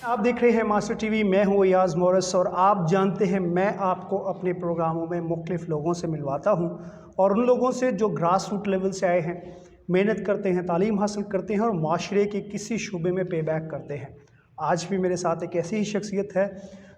आप देख रहे हैं मास्टर टीवी। मैं हूं अयाज मोरस और आप जानते हैं मैं आपको अपने प्रोग्रामों में मुख्तलिफ लोगों से मिलवाता हूं और उन लोगों से जो ग्रास रूट लेवल से आए हैं, मेहनत करते हैं, तालीम हासिल करते हैं और माशरे के किसी शुबे में पे बैक करते हैं। आज भी मेरे साथ एक ऐसी ही शख्सियत है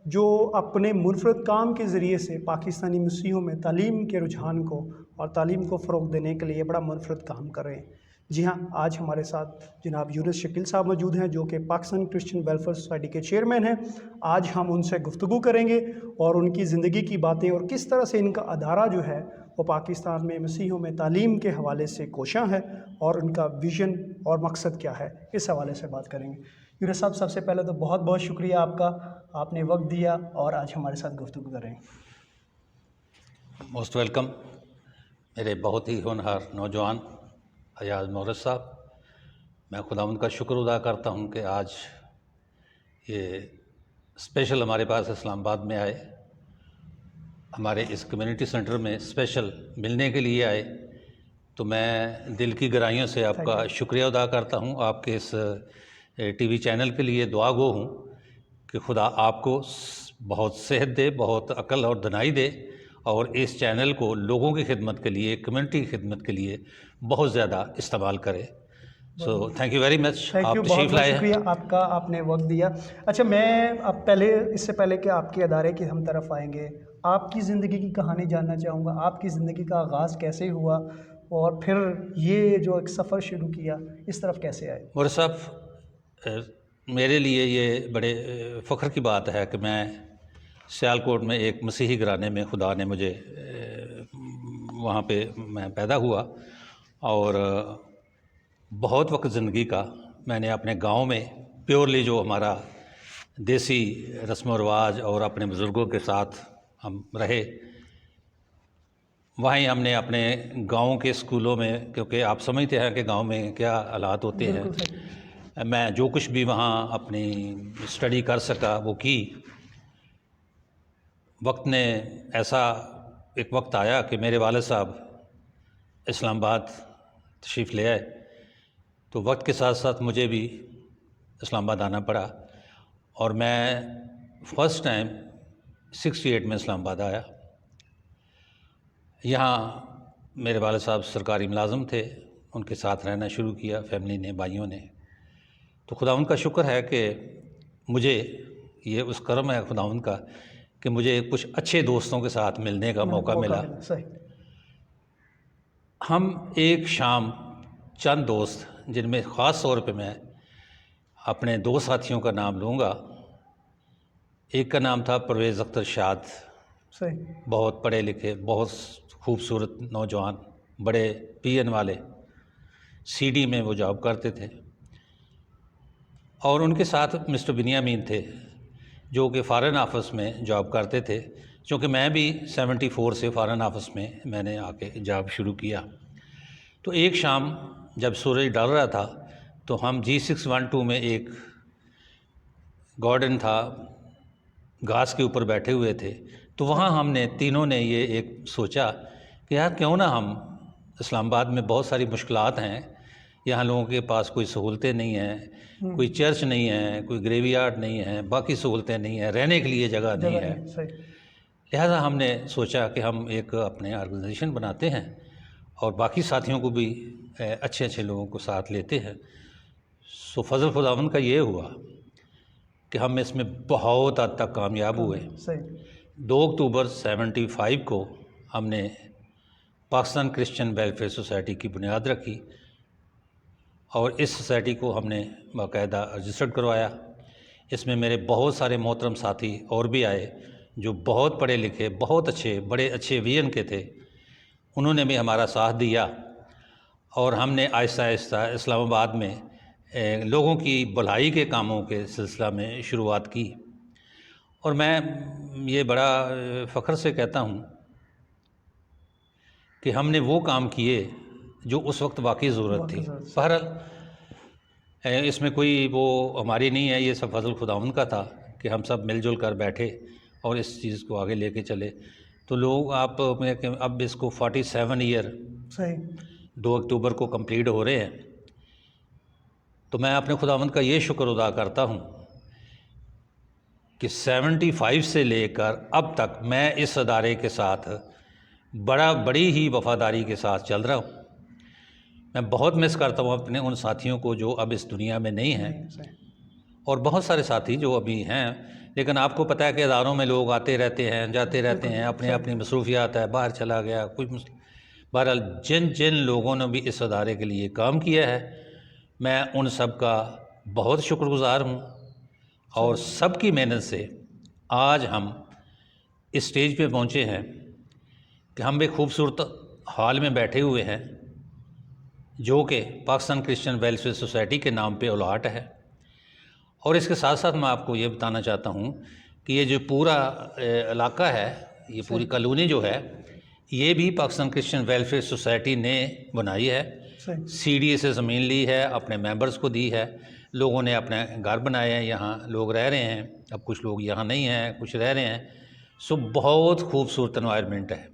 जो अपने मुनफरद काम के ज़रिए से पाकिस्तानी मसीहों में तालीम के रुझान को और तालीम को फ़रोग़ देने के लिए बड़ा मुनफरद काम कर रहे हैं। जी हाँ, आज हमारे साथ जनाब यूनुस शकील साहब मौजूद हैं जो कि पाकिस्तान क्रिश्चियन वेलफेयर सोसाइटी के चेयरमैन हैं। आज हम उनसे गुफ्तगू करेंगे और उनकी ज़िंदगी की बातें और किस तरह से इनका अदारा जो है वो पाकिस्तान में मसीहों में तालीम के हवाले से कोशां है और उनका विज़न और मकसद क्या है, इस हवाले से बात करेंगे। यूनुस साहब, सबसे पहले तो बहुत बहुत शुक्रिया आपका, आपने वक्त दिया और आज हमारे साथ गुफ्तगू कर रहे हैं। मोस्ट वेलकम मेरे बहुत ही होनहार नौजवान अयाज मोरस साहब। मैं खुदावंद का शुक्र अदा करता हूं कि आज ये स्पेशल हमारे पास इस्लामाबाद में आए, हमारे इस कम्युनिटी सेंटर में स्पेशल मिलने के लिए आए। तो मैं दिल की गहराइयों से आपका शुक्रिया अदा करता हूं। आपके इस टीवी चैनल के लिए दुआ गो हूं कि खुदा आपको बहुत सेहत दे, बहुत अक्ल और दनाई दे और इस चैनल को लोगों की खिदमत के लिए, कम्युनिटी की खिदमत के लिए बहुत ज़्यादा इस्तेमाल करें। So thank you very much. Thank you, बहुत बहुत शुक्रिया आपका, आपने वक्त दिया। अच्छा, मैं अब इससे पहले कि आपके अदारे की हम तरफ आएंगे, आपकी ज़िंदगी की कहानी जानना चाहूँगा। आपकी ज़िंदगी का आगाज़ कैसे हुआ और फिर ये जो एक सफ़र शुरू किया, इस तरफ कैसे आए? मोर साहब, मेरे लिए ये बड़े फ़ख्र की बात है कि मैं सियालकोट में एक मसीही घराने में खुदा ने मुझे वहाँ पे मैं पैदा हुआ और बहुत वक्त ज़िंदगी का मैंने अपने गांव में प्योरली जो हमारा देसी रस्म व रिवाज और अपने बुज़ुर्गों के साथ हम रहे, वहीं हमने अपने गांव के स्कूलों में, क्योंकि आप समझते हैं कि गांव में क्या हालात होते हैं, मैं जो कुछ भी वहाँ अपनी स्टडी कर सका वो की। वक्त ने ऐसा एक वक्त आया कि मेरे वालिद साहब इस्लामाबाद तशरीफ़ ले आए, तो वक्त के साथ साथ मुझे भी इस्लामाबाद आना पड़ा और मैं फ़र्स्ट टाइम 68 में इस्लामाबाद आया। यहाँ मेरे वालिद साहब सरकारी मुलाज़िम थे, उनके साथ रहना शुरू किया फैमिली ने, भाइयों ने। तो खुदावंद का शुक्र है कि मुझे ये उस करम है खुदावंद का कि मुझे कुछ अच्छे दोस्तों के साथ मिलने का मौका मिला। हम एक शाम चंद दोस्त, जिनमें ख़ास तौर पे मैं अपने दो साथियों का नाम लूँगा। एक का नाम था परवेज़ अख्तर शाद, बहुत पढ़े लिखे, बहुत खूबसूरत नौजवान, बड़े पीएन वाले, सीडी में वो जॉब करते थे। और उनके साथ मिस्टर बिनियामीन थे जो कि फ़ॉरेन ऑफिस में जॉब करते थे, क्योंकि मैं भी 74 से फ़ॉरेन ऑफिस में मैंने आके जॉब शुरू किया। तो एक शाम जब सूरज ढल रहा था तो हम G612 में एक गार्डन था, घास के ऊपर बैठे हुए थे। तो वहाँ हमने तीनों ने ये एक सोचा कि यार क्यों ना हम, इस्लामाबाद में बहुत सारी मुश्किलात हैं, यहाँ लोगों के पास कोई सहूलतें नहीं हैं, कोई चर्च नहीं है, कोई ग्रेवयार्ड नहीं है, बाकी सहूलतें नहीं हैं, रहने के लिए जगह नहीं है। लिहाजा हमने सोचा कि हम एक अपने ऑर्गेनाइजेशन बनाते हैं और बाकी साथियों को भी अच्छे अच्छे लोगों को साथ लेते हैं। सो फजल खुदावंद का ये हुआ कि हम इसमें बहुत हद तक कामयाब हुए। 2 अक्टूबर 75 को हमने पाकिस्तान क्रिश्चियन वेलफेयर सोसाइटी की बुनियाद रखी और इस सोसाइटी को हमने बाकायदा रजिस्टर्ड करवाया। इसमें मेरे बहुत सारे मोहतरम साथी और भी आए जो बहुत पढ़े लिखे, बहुत अच्छे, बड़े अच्छे विजन के थे। उन्होंने भी हमारा साथ दिया और हमने आहिस्ता आहिस्ता इस्लामाबाद में लोगों की भलाई के कामों के सिलसिला में शुरुआत की। और मैं ये बड़ा फ़ख्र से कहता हूँ कि हमने वो काम किए जो उस वक्त वाकई ज़रूरत थी। बहरहाल इसमें कोई वो हमारी नहीं है, ये सब फजल खुदावंद का था कि हम सब मिलजुल कर बैठे और इस चीज़ को आगे लेके चले। तो लोग आप अब इसको 47 ईयर 2 अक्टूबर को कंप्लीट हो रहे हैं। तो मैं अपने खुदावंद का ये शुक्र अदा करता हूँ कि 75 से लेकर अब तक मैं इस अदारे के साथ बड़ी ही वफ़ादारी के साथ चल रहा हूँ। मैं बहुत मिस करता हूँ अपने उन साथियों को जो अब इस दुनिया में नहीं हैं, और बहुत सारे साथी जो अभी हैं, लेकिन आपको पता है कि इदारों में लोग आते रहते हैं, जाते रहते हैं, अपनी अपनी मसरूफियात है, बाहर चला गया कोई। बहरहाल जिन जिन लोगों ने भी इस अदारे के लिए काम किया है, मैं उन सब का बहुत शुक्रगुज़ार हूँ, और सब की मेहनत से आज हम इस स्टेज पे पहुँचे हैं कि हम एक खूबसूरत हॉल में बैठे हुए हैं जो कि पाकिस्तान क्रिश्चियन वेलफेयर सोसाइटी के नाम पे उलाट है। और इसके साथ साथ मैं आपको ये बताना चाहता हूँ कि ये जो पूरा इलाका है, ये पूरी कॉलोनी जो है, ये भी पाकिस्तान क्रिश्चियन वेलफेयर सोसाइटी ने बनाई है। CDA से ज़मीन ली है, अपने मेंबर्स को दी है, लोगों ने अपने घर बनाए हैं, यहाँ लोग रह रहे हैं। अब कुछ लोग यहाँ नहीं हैं, कुछ रह रहे हैं। सो बहुत खूबसूरत एनवायरनमेंट है।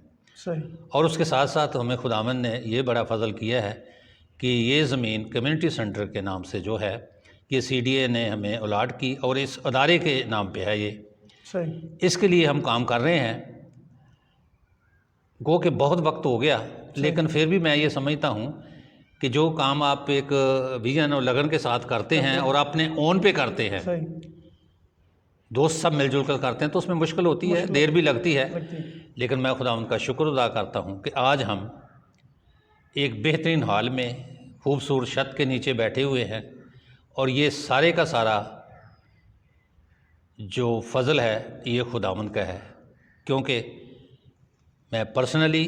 और उसके साथ साथ हमें खुदावंद ने ये बड़ा फ़ज़ल किया है कि ये ज़मीन कम्युनिटी सेंटर के नाम से जो है, ये CDA ने हमें अलाट की, और इस अदारे के नाम पे है ये। इसके लिए हम काम कर रहे हैं। गो कि बहुत वक्त हो गया, लेकिन फिर भी मैं ये समझता हूँ कि जो काम आप एक विजन और लगन के साथ करते हैं और अपने ओन पे करते हैं, दोस्त सब मिलजुल कर करते हैं, तो उसमें मुश्किल होती है, देर भी लगती है। लेकिन मैं खुदा उनका शुक्र अदा करता हूँ कि आज हम एक बेहतरीन हाल में खूबसूरत छत के नीचे बैठे हुए हैं, और ये सारे का सारा जो फ़ज़ल है ये खुदावंद का है। क्योंकि मैं पर्सनली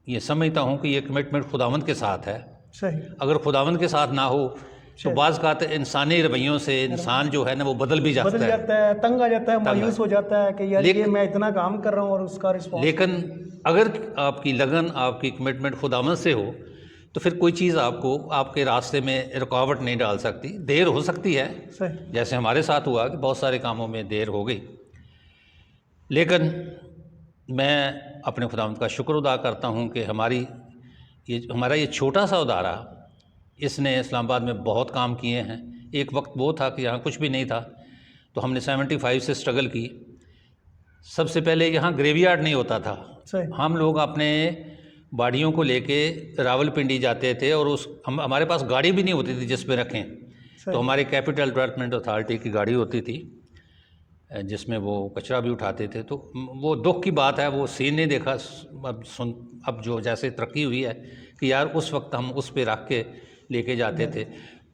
ये समझता हूँ कि ये कमिटमेंट खुदावंद के साथ है। अगर खुदावंद के साथ ना हो तो बाज़ का इंसानी रवैयों से इंसान जो है ना वो बदल भी जाता है, तंग आ जाता है, मायूस हो जाता है कि यार ये मैं इतना काम कर रहा हूँ और उसका रिस्पॉन्स। लेकिन अगर आपकी लगन, आपकी कमिटमेंट खुदावंद से हो, तो फिर कोई चीज़ आपको आपके रास्ते में रुकावट नहीं डाल सकती। देर हो सकती है, जैसे हमारे साथ हुआ कि बहुत सारे कामों में देर हो गई, लेकिन मैं अपने खुदावंद का शुक्र अदा करता हूँ कि हमारा ये छोटा सा अदारा, इसने इस्लामाबाद में बहुत काम किए हैं। एक वक्त वो था कि यहाँ कुछ भी नहीं था, तो हमने 75 से स्ट्रगल की। सबसे पहले यहाँ ग्रेवयार्ड नहीं होता था। हम लोग अपने बाड़ियों को लेके रावलपिंडी जाते थे, और हमारे पास गाड़ी भी नहीं होती थी जिस पे रखें। तो हमारे कैपिटल डेवलपमेंट अथॉरिटी की गाड़ी होती थी जिसमें वो कचरा भी उठाते थे। तो वो दुख की बात है, वो सीन नहीं देखा। अब जो जैसे तरक्की हुई है कि यार उस वक्त हम उस पे रख के लेके जाते थे।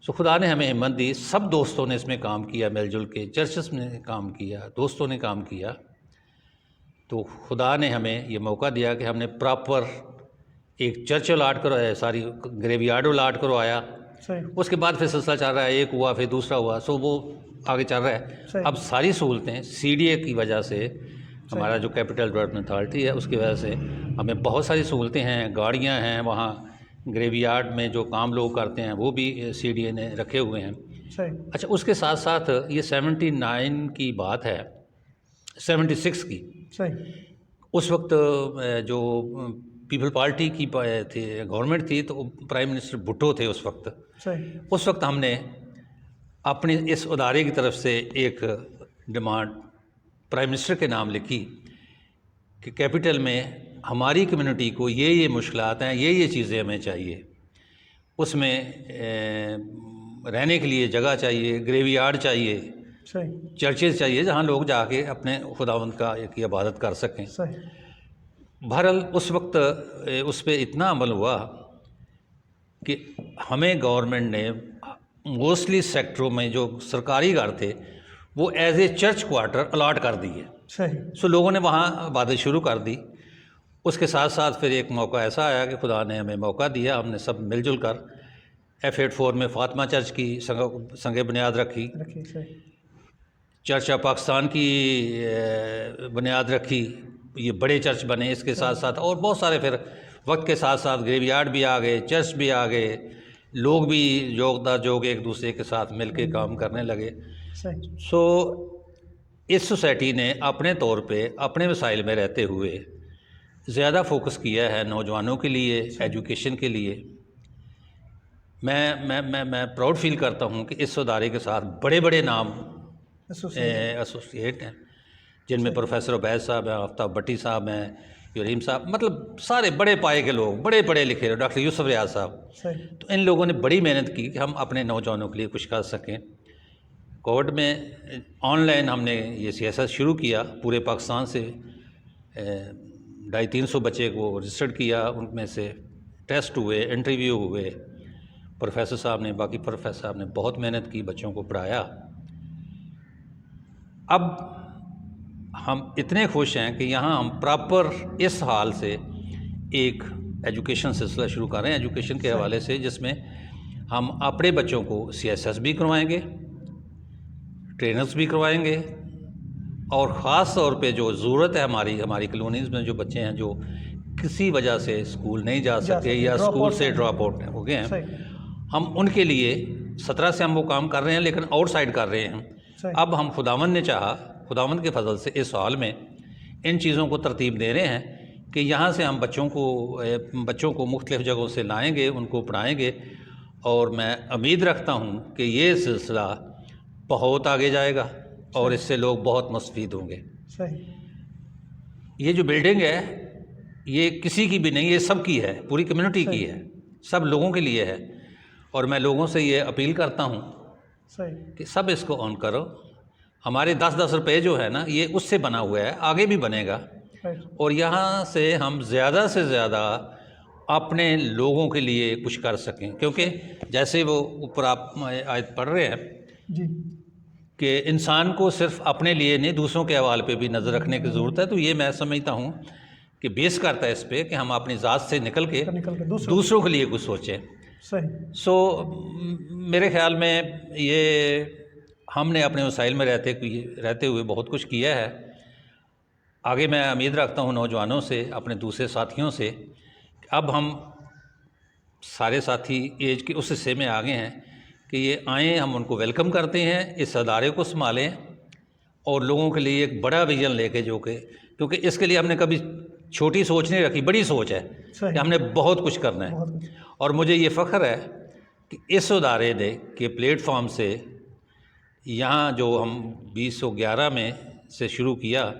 सो खुदा ने हमें हिम्मत दी, सब दोस्तों ने इसमें काम किया, मिलजुल के चर्चेस ने काम किया, दोस्तों ने काम किया। तो खुदा ने हमें ये मौका दिया कि हमने प्रॉपर एक चर्च अलाट करवाया, सारी ग्रेवयार्ड अलाट करवाया। उसके बाद फिर सिलसिला चल रहा है, एक हुआ फिर दूसरा हुआ, सो वो आगे चल रहा है। अब सारी सहूलतें CDA की वजह से, हमारा जो कैपिटल डेवलपमेंट अथॉरिटी है उसकी वजह से हमें बहुत सारी सहूलतें हैं। गाड़ियाँ हैं, वहाँ ग्रेवयार्ड में जो काम लोग करते हैं वो भी CDA ने रखे हुए हैं। अच्छा, उसके साथ साथ ये 79 की बात है, 76 की। उस वक्त जो पीपल पार्टी की थी, गवर्नमेंट थी, तो प्राइम मिनिस्टर भुट्टो थे उस वक्त। उस वक्त हमने अपने इस अदारे की तरफ से एक डिमांड प्राइम मिनिस्टर के नाम लिखी कि कैपिटल में हमारी कम्युनिटी को ये मुश्किलात हैं, ये चीज़ें हमें चाहिए। उसमें रहने के लिए जगह चाहिए, ग्रेवयार्ड चाहिए, चर्चेज चाहिए जहाँ लोग जाके अपने खुदावंद की इबादत कर सकें। बहरहाल उस वक्त उस पर इतना अमल हुआ कि हमें गवर्नमेंट ने मोस्टली सेक्टरों में जो सरकारी घर थे वो as a church quarter allot कर दिए। सो लोगों ने वहाँ इबादत शुरू कर दी। उसके साथ साथ फिर एक मौका ऐसा आया कि खुदा ने हमें मौका दिया, हमने सब मिलजुल कर F84 में फातिमा चर्च की संग बुनियाद रखी, चर्च ऑफ पाकिस्तान की बुनियाद रखी, ये बड़े चर्च बने। इसके साथ साथ और बहुत सारे फिर वक्त के साथ साथ ग्रेवयार्ड भी आ गए, चर्च भी आ गए, लोग भी जोग एक दूसरे के साथ मिल के काम करने लगे। सो इस सोसाइटी ने अपने तौर पे अपने वसाइल में रहते हुए ज़्यादा फोकस किया है नौजवानों के लिए, एजुकेशन के लिए। मैं प्राउड फील करता हूँ कि इस अदारे के साथ बड़े बड़े नाम एसोसिएट हैं, जिनमें प्रोफेसर उबैद साहब हैं, आफ्ताब भट्टी साहब हैं, यूरीम साहब, मतलब सारे बड़े पाए के लोग, बड़े पढ़े लिखे, डॉक्टर यूसुफ रियाज साहब। तो इन लोगों ने बड़ी मेहनत की कि हम अपने नौजवानों के लिए कुछ कर सकें। कोविड में ऑनलाइन हमने ये CSS शुरू किया, पूरे पाकिस्तान से 250-300 बच्चे को रजिस्टर्ड किया, उनमें से टेस्ट हुए, इंटरव्यू हुए, प्रोफेसर साहब ने, बाकी प्रोफेसर साहब ने बहुत मेहनत की, बच्चों को पढ़ाया। अब हम इतने खुश हैं कि यहाँ हम प्रॉपर इस हाल से एक एजुकेशन सिलसिला शुरू कर रहे हैं, एजुकेशन के हवाले से, जिसमें हम अपने बच्चों को CSS भी करवाएंगे, ट्रेनर्स भी करवाएंगे, और ख़ास तौर पे जो ज़रूरत है हमारी कॉलोनीज़ में जो बच्चे हैं जो किसी वजह से स्कूल नहीं जा सके या स्कूल से ड्रॉप आउट हो गए हैं, हम उनके लिए 17 से हम वो काम कर रहे हैं, लेकिन आउटसाइड कर रहे हैं। अब हम खुदावंद ने चाहा, खुदावंद के फजल से इस साल में इन चीज़ों को तरतीब दे रहे हैं कि यहाँ से हम बच्चों को मुख्तलिफ़ जगहों से लाएंगे, उनको पढ़ाएंगे, और मैं उम्मीद रखता हूँ कि ये सिलसिला बहुत आगे जाएगा और इससे लोग बहुत मुस्तफ़ीद होंगे। ये जो बिल्डिंग है ये किसी की भी नहीं, ये सब की है, पूरी कम्युनिटी की है, सब लोगों के लिए है, और मैं लोगों से ये अपील करता हूँ कि सब इसको ऑन करो। हमारे 10-10 रुपये जो है ना, ये उससे बना हुआ है, आगे भी बनेगा, और यहाँ से हम ज़्यादा से ज़्यादा अपने लोगों के लिए कुछ कर सकें, क्योंकि जैसे वो ऊपर आप आयत पढ़ रहे हैं जी कि इंसान को सिर्फ अपने लिए नहीं, दूसरों के हवाले पे भी नज़र रखने की ज़रूरत है। तो ये मैं समझता हूँ कि बेस करता है इस पे कि हम अपनी ज़ात से निकल के दूसरों के लिए कुछ सोचें। सो मेरे ख़्याल में ये हमने अपने वसाइल में रहते हुए बहुत कुछ किया है। आगे मैं उम्मीद रखता हूँ नौजवानों से, अपने दूसरे साथियों से, अब हम सारे साथी एज के उस हिस्से में आ गए हैं कि ये आएँ, हम उनको वेलकम करते हैं, इस अदारे को संभालें और लोगों के लिए एक बड़ा विजन लेके, जो कि क्योंकि इसके लिए हमने कभी छोटी सोच नहीं रखी, बड़ी सोच है कि हमने बहुत कुछ करना है। और मुझे ये फ़ख्र है कि इस अदारे ने के प्लेटफॉर्म से यहाँ जो हम 2011 में से शुरू किया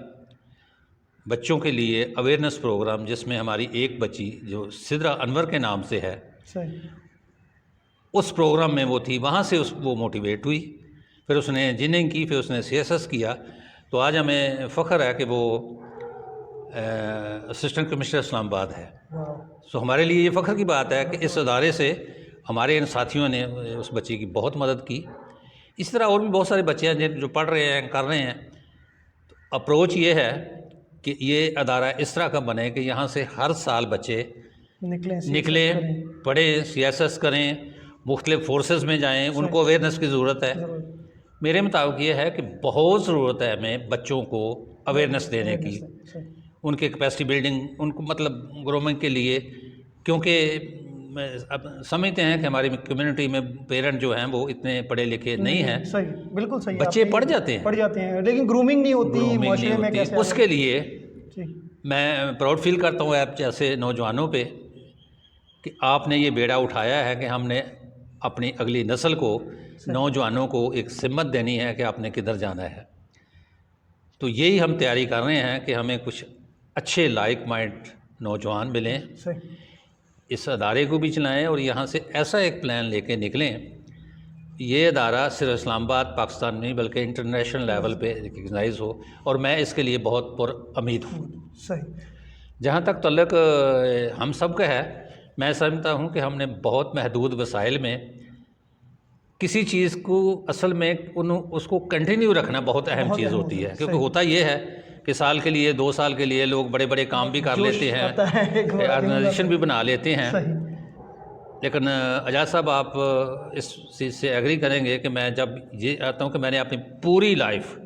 बच्चों के लिए अवेयरनेस प्रोग्राम, जिसमें हमारी एक बच्ची जो सिद्रा अनवर के नाम से है, उस प्रोग्राम में वो थी, वहाँ से वो मोटिवेट हुई, फिर उसने इंजीनियरिंग की, फिर उसने CSS किया। तो आज हमें फ़ख्र है कि वो असिस्टेंट कमिश्नर इस्लामाबाद है। तो हमारे लिए ये फ़ख्र की बात है कि इस अदारे से हमारे इन साथियों ने उस बच्ची की बहुत मदद की। इस तरह और भी बहुत सारे बच्चे हैं जो पढ़ रहे हैं, कर रहे हैं। तो अप्रोच ये है कि ये अदारा इस तरह का बने कि यहाँ से हर साल बच्चे निकलें, पढ़ें, CSS करें, मुख्तलिफ फोर्सेस में जाएं, उनको अवेयरनेस की ज़रूरत है। मेरे मुताबिक ये है कि बहुत ज़रूरत है हमें बच्चों को अवेयरनेस देने की, उनके कैपेसिटी बिल्डिंग, उनको मतलब ग्रोमिंग के लिए, क्योंकि अब समझते हैं कि हमारी कम्युनिटी में पेरेंट जो हैं वो इतने पढ़े लिखे नहीं हैं। सही, बिल्कुल सही। बच्चे पढ़ जाते हैं लेकिन ग्रूमिंग नहीं होती माशरे में। कैसे उसके लिए मैं प्राउड फील करता हूँ आप जैसे नौजवानों पे कि आपने ये बेड़ा उठाया है कि हमने अपनी अगली नस्ल को, नौजवानों को एक सिमत देनी है कि आपने किधर जाना है। तो यही हम तैयारी कर रहे हैं कि हमें कुछ अच्छे लाइक माइंड नौजवान मिलें, इस अदारे को भी चलाएं और यहाँ से ऐसा एक प्लान लेके निकलें। ये अदारा सिर्फ इस्लामाबाद पाकिस्तान में नहीं बल्कि इंटरनेशनल लेवल पे रिकग्नाइज हो, और मैं इसके लिए बहुत पुरउम्मीद हूँ। जहाँ तक तल्लक हम सब का है, मैं समझता हूँ कि हमने बहुत महदूद वसाइल में किसी चीज़ को असल में उसको कंटिन्यू रखना बहुत अहम चीज़ होती है। क्योंकि होता ये है कि साल के लिए, 2 साल के लिए लोग बड़े बड़े काम भी कर लेते हैं, ऑर्गेनाइजेशन भी बना लेते हैं। लेकिन अजाज साहब, आप इस चीज़ से एग्री करेंगे कि मैं जब ये आता हूँ कि मैंने अपनी पूरी लाइफ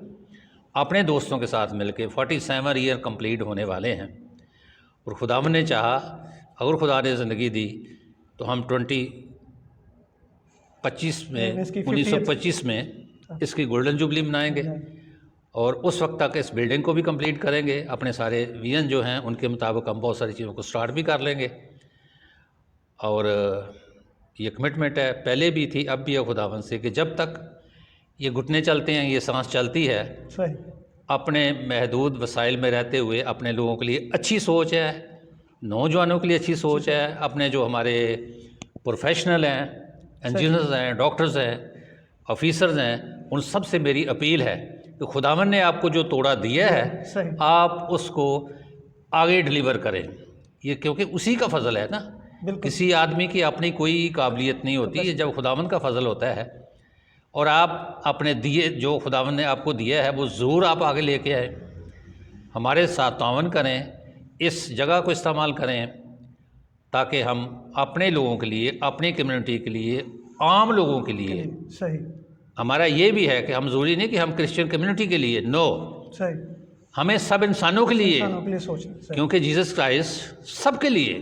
अपने दोस्तों के साथ मिलके 47 ईयर कंप्लीट होने वाले हैं, और खुदावन ने चाहा, अगर खुदा ने ज़िंदगी दी तो हम 1925 में इसकी गोल्डन जुबली मनाएंगे, और उस वक्त तक इस बिल्डिंग को भी कंप्लीट करेंगे। अपने सारे विजन जो हैं उनके मुताबिक हम बहुत सारी चीज़ों को स्टार्ट भी कर लेंगे, और ये कमिटमेंट है, पहले भी थी, अब भी है खुदावन से, कि जब तक ये घुटने चलते हैं, ये सांस चलती है, सही, अपने महदूद वसाइल में रहते हुए अपने लोगों के लिए अच्छी सोच है, नौजवानों के लिए अच्छी सोच है, अपने जो हमारे प्रोफेशनल हैं, इंजीनियर्स हैं, डॉक्टर्स हैं, ऑफिसर्स हैं, उन सब से मेरी अपील है कि खुदावन ने आपको जो तोड़ा दिया है सही, आप उसको आगे डिलीवर करें। ये क्योंकि उसी का फजल है ना, बिल्कुल, किसी आदमी की अपनी कोई काबिलियत नहीं होती, ये जब खुदावन का फजल होता है और आप अपने दिए जो खुदावन ने आपको दिया है वो ज़रूर आप आगे लेके आए, हमारे साथ तावन करें, इस जगह को इस्तेमाल करें ताकि हम अपने लोगों के लिए, अपनी कम्युनिटी के लिए, आम लोगों के लिए, सही, हमारा ये भी है कि हम ज़रूरी नहीं कि हम क्रिश्चियन कम्युनिटी के लिए, नो, सही, हमें सब इंसानों के लिए, इंसानों के लिए सोचना, सही, क्योंकि जीसस क्राइस्ट सबके लिए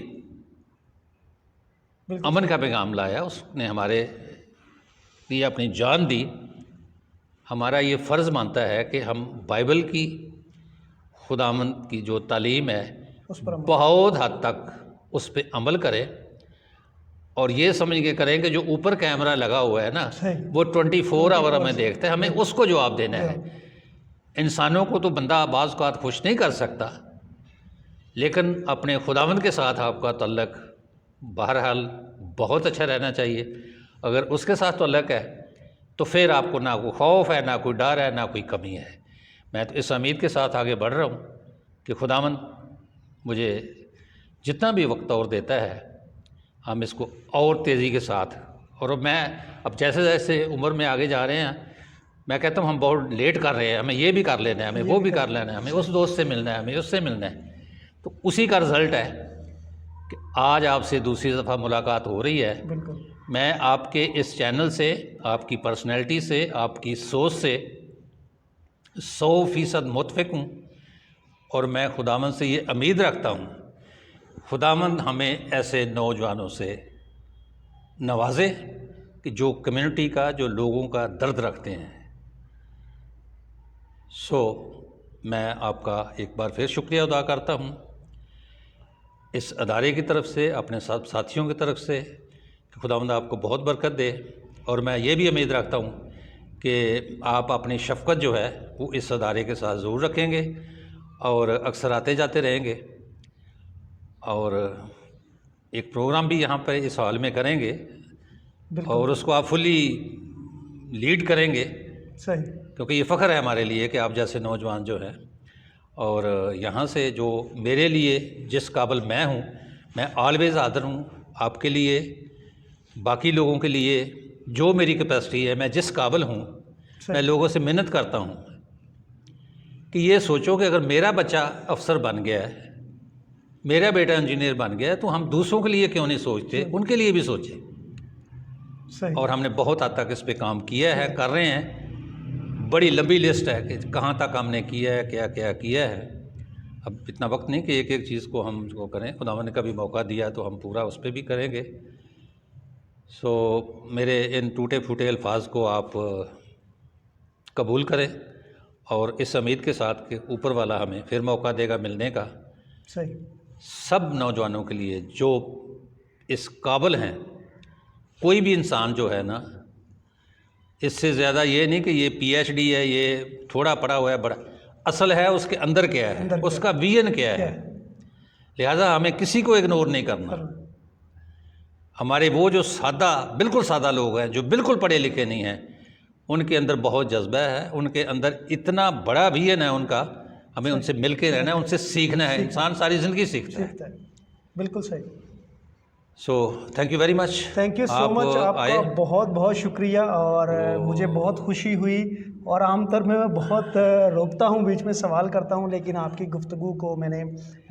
बिल्कुल, अमन का पैगाम लाया, उसने हमारे लिए अपनी जान दी। हमारा ये फ़र्ज़ मानता है कि हम बाइबल की, खुदावंद की जो तालीम है उस पर अमल, बहुत हद तक उस पर अमल करें और ये समझ के करें कि जो ऊपर कैमरा लगा हुआ है ना सही, वो 24 आवर हमें देखता है, हमें उसको जवाब देना है। इंसानों को तो बंदा बाज़ औक़ात खुश नहीं कर सकता, लेकिन अपने खुदावंद के साथ आपका तल्लक बहरहाल बहुत अच्छा रहना चाहिए। अगर उसके साथ तल्लक है तो फिर आपको ना कोई खौफ है, ना कोई डर है, ना कोई कमी है। मैं तो इस उम्मीद के साथ आगे बढ़ रहा हूँ कि खुदावंद मुझे जितना भी वक्त और देता है हम इसको और तेज़ी के साथ, और मैं अब जैसे जैसे उम्र में आगे जा रहे हैं मैं कहता हूँ हम बहुत लेट कर रहे हैं, हमें ये भी कर लेना है, हमें वो भी कर लेना है, हमें उस दोस्त से मिलना है, हमें उससे मिलना है। तो उसी का रिज़ल्ट है कि आज आपसे दूसरी दफ़ा मुलाकात हो रही है। बिल्कुल, मैं आपके इस चैनल से, आपकी पर्सनैलिटी से, आपकी सोच से 100% मुतफ़िक हूँ और मैं खुदावंद से ये उम्मीद रखता हूँ खुदावंद हमें ऐसे नौजवानों से नवाजे कि जो कम्युनिटी का, जो लोगों का दर्द रखते हैं। मैं आपका एक बार फिर शुक्रिया अदा करता हूँ इस अदारे की तरफ से, अपने सब साथियों की तरफ से कि खुदावंद आपको बहुत बरकत दे। और मैं ये भी उम्मीद रखता हूँ कि आप अपनी शफ़क़त जो है वो इस अदारे के साथ ज़रूर रखेंगे और अक्सर आते जाते रहेंगे और एक प्रोग्राम भी यहाँ पर इस हॉल में करेंगे और उसको आप फुली लीड करेंगे, सही, क्योंकि ये फ़ख्र है हमारे लिए कि आप जैसे नौजवान जो हैं। और यहाँ से जो मेरे लिए जिस काबिल मैं हूँ, मैं ऑलवेज़ हाज़िर हूँ आपके लिए, बाकी लोगों के लिए जो मेरी कैपेसिटी है, मैं जिस काबिल हूँ मैं लोगों से मिन्नत करता हूँ कि ये सोचो कि अगर मेरा बच्चा अफसर बन गया है, मेरा बेटा इंजीनियर बन गया है, तो हम दूसरों के लिए क्यों नहीं सोचते, उनके लिए भी सोचें। सही, और हमने बहुत हद तक इस पे काम किया है, कर रहे हैं। बड़ी लंबी लिस्ट है कि कहाँ तक हमने किया है, क्या क्या किया है। अब इतना वक्त नहीं कि एक एक चीज़ को हम उसको करें, खुदावंद ने कभी मौका दिया तो हम पूरा उस पर भी करेंगे। मेरे इन टूटे फूटे अल्फाज को आप कबूल करें और इस उम्मीद के साथ कि ऊपर वाला हमें फिर मौका देगा मिलने का। सही, सब नौजवानों के लिए जो इस काबिल हैं, कोई भी इंसान जो है ना, इससे ज़्यादा ये नहीं कि ये PhD है, ये थोड़ा पढ़ा हुआ है, बड़ा असल है उसके अंदर क्या है, उसका विजन क्या है। लिहाजा हमें किसी को इग्नोर नहीं करना। हमारे वो जो सादा, बिल्कुल सादा लोग हैं, जो बिल्कुल पढ़े लिखे नहीं हैं, उनके अंदर बहुत जज्बा है, उनके अंदर इतना बड़ा विजन है उनका, हमें उनसे मिल के रहना है, उनसे सीखना है। इंसान सारी ज़िंदगी सीखता है। बिल्कुल सही। Thank you very much. Thank you so much, आपका बहुत बहुत शुक्रिया। और मुझे बहुत खुशी हुई और आमतौर में मैं बहुत रोकता हूँ, बीच में सवाल करता हूँ, लेकिन आपकी गुफ्तगू को मैंने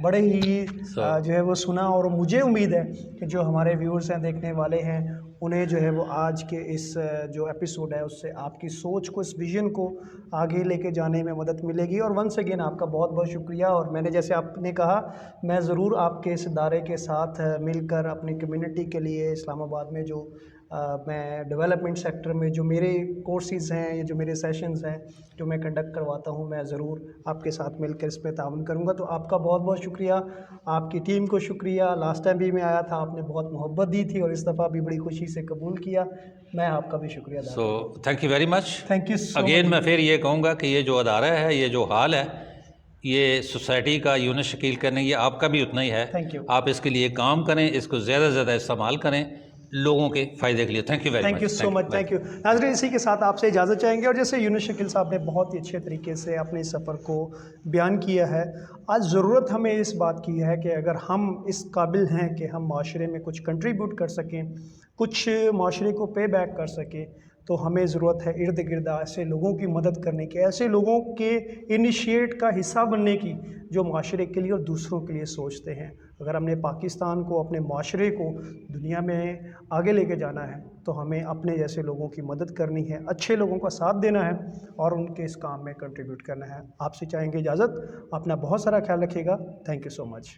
बड़े ही जो है वो सुना और मुझे उम्मीद है कि जो हमारे व्यूअर्स हैं, देखने वाले हैं, उन्हें जो है वो आज के इस जो एपिसोड है उससे आपकी सोच को, इस विज़न को आगे लेके जाने में मदद मिलेगी। और वंस अगेन आपका बहुत बहुत शुक्रिया। और मैंने जैसे आपने कहा, मैं ज़रूर आपके इस इदारे के साथ मिलकर अपनी कम्युनिटी के लिए इस्लामाबाद में जो मैं डेवलपमेंट सेक्टर में जो मेरे कोर्सेज़ हैं या जो मेरे सेशंस हैं जो मैं कंडक्ट करवाता हूँ, मैं ज़रूर आपके साथ मिलकर इसमें ताउन करूँगा। तो आपका बहुत बहुत शुक्रिया, आपकी टीम को शुक्रिया। लास्ट टाइम भी मैं आया था, आपने बहुत मोहब्बत दी थी और इस दफ़ा भी बड़ी खुशी से कबूल किया। मैं आपका भी शुक्रिया अदा so thank you very much. Thank you so again much. मैं फिर ये कहूँगा कि ये जो अदारा है, ये जो हाल है, ये सोसाइटी का यूनिट शकील करने, ये आपका भी उतना ही है। Thank you. आप इसके लिए काम करें, इसको ज़्यादा से ज़्यादा इस्तेमाल करें लोगों के फ़ायदे के लिए। Thank you very much. Thank you so much, thank you. नाज़रीन, इसी के साथ आपसे इजाज़त चाहेंगे। और जैसे यूनुस शकील साहब ने बहुत ही अच्छे तरीके से अपने सफ़र को बयान किया है, आज ज़रूरत हमें इस बात की है कि अगर हम इस काबिल हैं कि हम माशरे में कुछ कंट्रीब्यूट कर सकें, कुछ माशरे को पे बैक कर सकें, तो हमें ज़रूरत है इर्द गिर्द ऐसे लोगों की मदद करने की, ऐसे लोगों के इनिशिएट का हिस्सा बनने की जो माशरे के लिए और दूसरों के लिए सोचते हैं। अगर हमने पाकिस्तान को, अपने माशरे को दुनिया में आगे लेके जाना है, तो हमें अपने जैसे लोगों की मदद करनी है, अच्छे लोगों का साथ देना है और उनके इस काम में कंट्रीब्यूट करना है। आपसे चाहेंगे इजाज़त। अपना बहुत सारा ख्याल रखिएगा। Thank you so much.